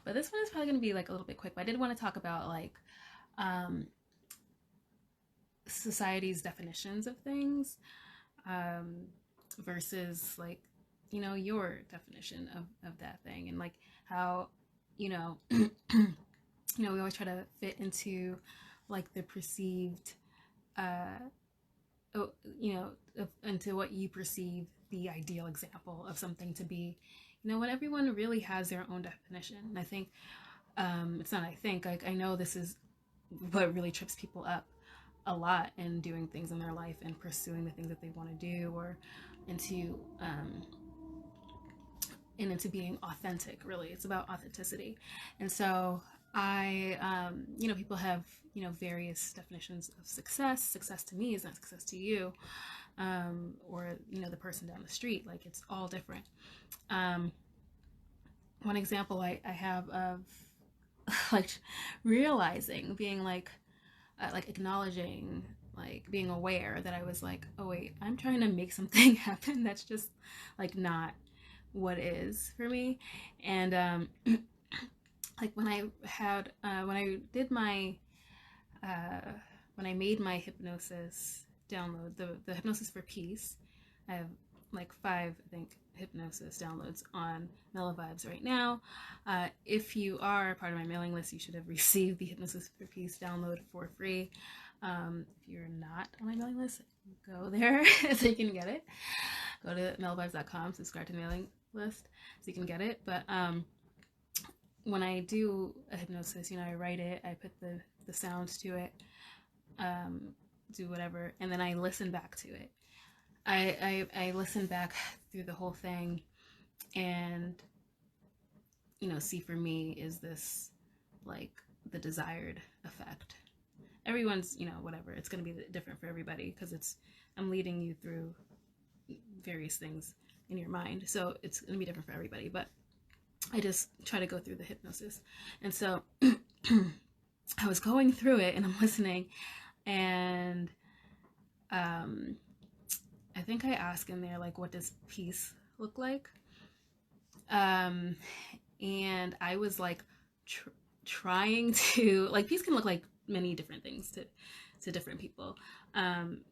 But this one is probably going to be like a little bit quick. But I did want to talk about like um, society's definitions of things um, versus like your definition of that thing, and like how you know we always try to fit into like the perceived uh oh, into what you perceive the ideal example of something to be. When everyone really has their own definition. And I think it's not I think like I know this is what really trips people up a lot in doing things in their life and pursuing the things that they want to do, or into into being authentic. Really, it's about authenticity. And so people have various definitions of success. Success to me is not success to you, or the person down the street. Like, it's all different. um, One example I have of like realizing, being like acknowledging, like being aware that I was like, oh wait, I'm trying to make something happen that's just like not what is for me. And like when I had when I did my when I made my hypnosis download, the hypnosis for peace. I have like 5, I think, hypnosis downloads on Mellow Vibes right now. If you are part of my mailing list, you should have received the hypnosis for peace download for free. If you're not on my mailing list, go there so you can get it. Go to mellowvibes.com, subscribe to the mailing list so you can get it. But when I do a hypnosis, I write it, I put the sounds to it, do whatever, and then I listen back to it. I listen back through the whole thing, and see, for me, is this like the desired effect? Everyone's whatever, it's going to be different for everybody, because I'm leading you through various things in your mind, so it's going to be different for everybody. But I just try to go through the hypnosis. And so I was going through it and I'm listening, and I think I ask in there, like, what does peace look like? And I was like trying to, like, peace can look like many different things to different people. And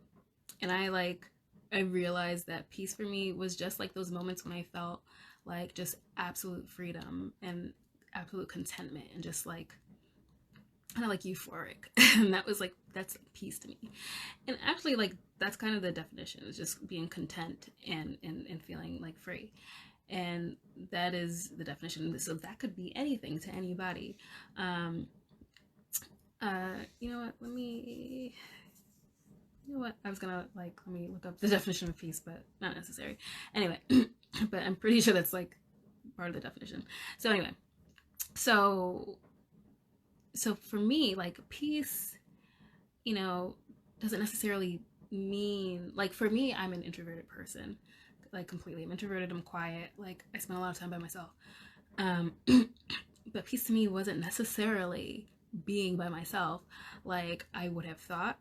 I realized that peace for me was just like those moments when I felt like just absolute freedom and absolute contentment, and just like kind of like euphoric. And that's peace to me. And actually, like, that's kind of the definition, is just being content and feeling like free. And that is the definition. So that could be anything to anybody. You know what? I was gonna let me look up the definition of peace, but not necessary. Anyway, but I'm pretty sure that's like part of the definition. So anyway, so for me, like, peace, doesn't necessarily mean, like, for me, I'm an introverted person, like, completely. I'm introverted, I'm quiet, like, I spend a lot of time by myself. But peace to me wasn't necessarily being by myself, like I would have thought.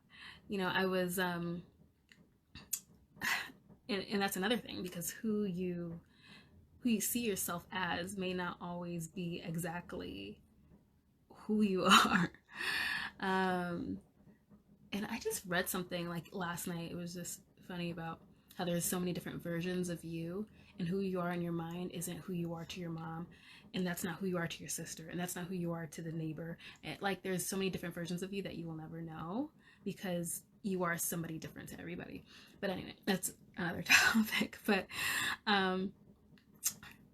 I was and that's another thing, because who you see yourself as may not always be exactly who you are. And I just read something like last night. It was just funny, about how there's so many different versions of you, and who you are in your mind isn't who you are to your mom, and that's not who you are to your sister, and that's not who you are to the neighbor. And like, there's so many different versions of you that you will never know, because you are somebody different to everybody. But anyway, that's another topic. But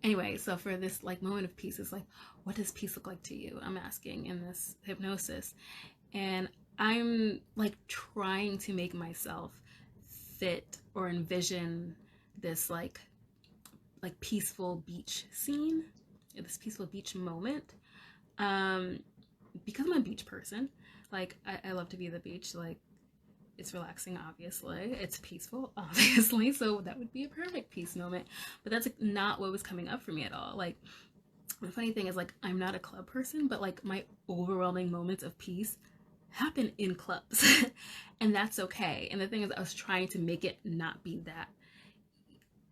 anyway, so for this like moment of peace, it's like, what does peace look like to you? I'm asking in this hypnosis. And I'm like trying to make myself fit or envision this like peaceful beach scene, this peaceful beach moment. Because I'm a beach person, like I love to be at the beach. Like, it's relaxing, obviously, it's peaceful, obviously, so that would be a perfect peace moment. But that's like not what was coming up for me at all. Like, the funny thing is, like, I'm not a club person, but like my overwhelming moments of peace happen in clubs. And that's okay. And the thing is, I was trying to make it not be that.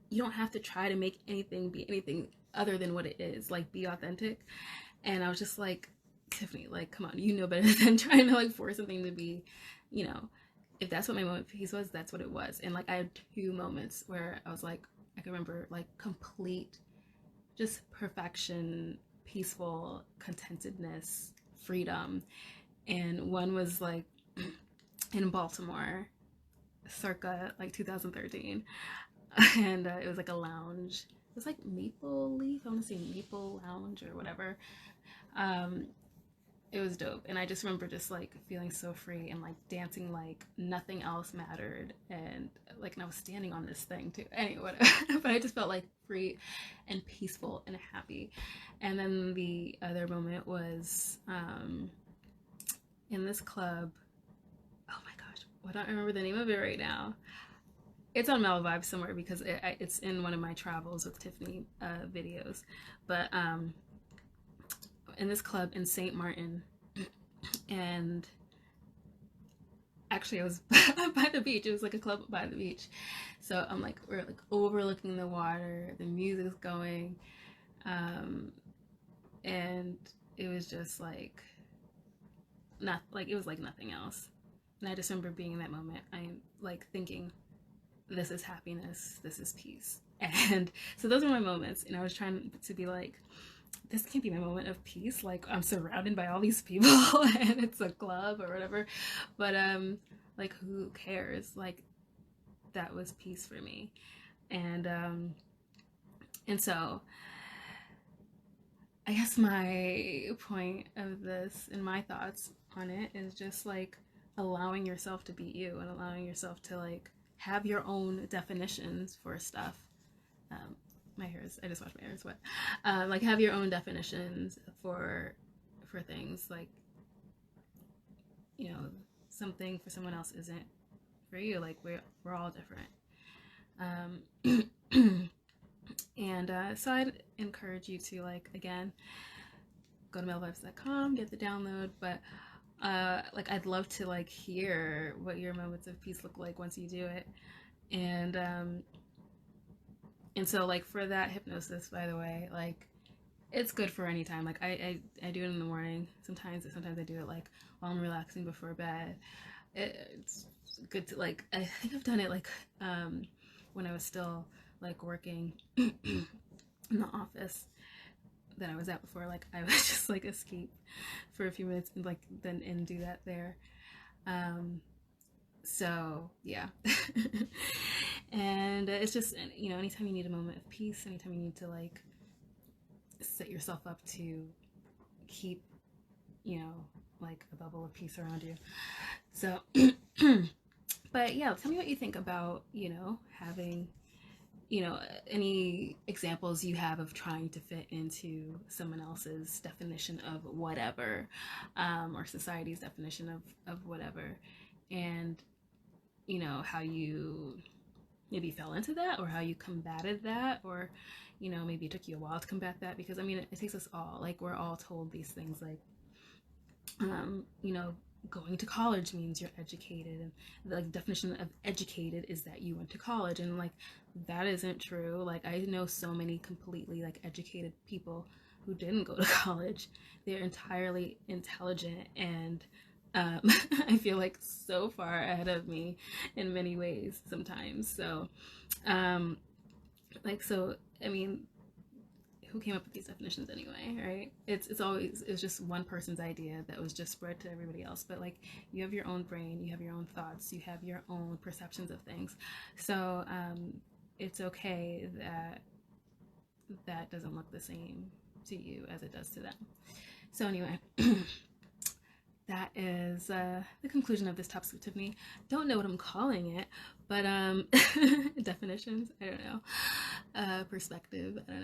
You don't have to try to make anything be anything other than what it is. Like, be authentic. And I was just like, Tiffany, like, come on, you know better than trying to like force something to be, you know, if that's what my moment of peace was, that's what it was. And like I had 2 moments where I was like, I can remember like complete just perfection, peaceful contentedness, freedom. And one was like in Baltimore circa like 2013. And it was like a lounge. It was like Maple Leaf. I want to say Maple Lounge or whatever. Um, it was dope, and I just remember just like feeling so free and like dancing like nothing else mattered, and I was standing on this thing too. Anyway, whatever. But I just felt like free and peaceful and happy. And then the other moment was in this club. Oh my gosh, I don't remember the name of it right now. It's on Mellow Vibes somewhere because it's in one of my travels with Tiffany videos. But in this club in St. Martin, and actually it was by the beach. It was like a club by the beach. So we're like overlooking the water, the music's going, and it was just like not like it was like nothing else. And I just remember being in that moment. I'm like thinking, this is happiness, this is peace. And so those were my moments, and I was trying to be like, this can't be my moment of peace. Like I'm surrounded by all these people and it's a club or whatever. But like who cares? Like that was peace for me. And so I guess my point of this and my thoughts on it is just like allowing yourself to be you and allowing yourself to like have your own definitions for stuff. My hair is, I just washed my hair, it's wet. Like have your own definitions for things. Like, you know, something for someone else isn't for you. Like we're all different. And so I'd encourage you to like, again, go to melvibes.com, get the download. But like I'd love to like hear what your moments of peace look like once you do it. And so like for that hypnosis, by the way, like it's good for any time. Like I do it in the morning sometimes I do it like while I'm relaxing before bed. It's good to like, I think I've done it like when I was still like working in the office that I was at before. Like I would just like escape for a few minutes and like then and do that there. So yeah. And it's just, you know, anytime you need a moment of peace, anytime you need to like set yourself up to keep, you know, like a bubble of peace around you. So but yeah, tell me what you think about, you know, having, you know, any examples you have of trying to fit into someone else's definition of whatever, or society's definition of whatever. And you know, how you maybe fell into that, or how you combated that, or you know, maybe it took you a while to combat that. Because I mean, it takes us all, like we're all told these things, like you know, going to college means you're educated, and the like, definition of educated is that you went to college, and like that isn't true. Like I know so many completely like educated people who didn't go to college. They're entirely intelligent and I feel like so far ahead of me in many ways sometimes. So so I mean, who came up with these definitions anyway, right? It's just one person's idea that was just spread to everybody else. But like you have your own brain, you have your own thoughts, you have your own perceptions of things. So it's okay that that doesn't look the same to you as it does to them. So anyway, that is the conclusion of this topic with Tiffany. Don't know what I'm calling it, but definitions, I don't know, perspective, I don't know.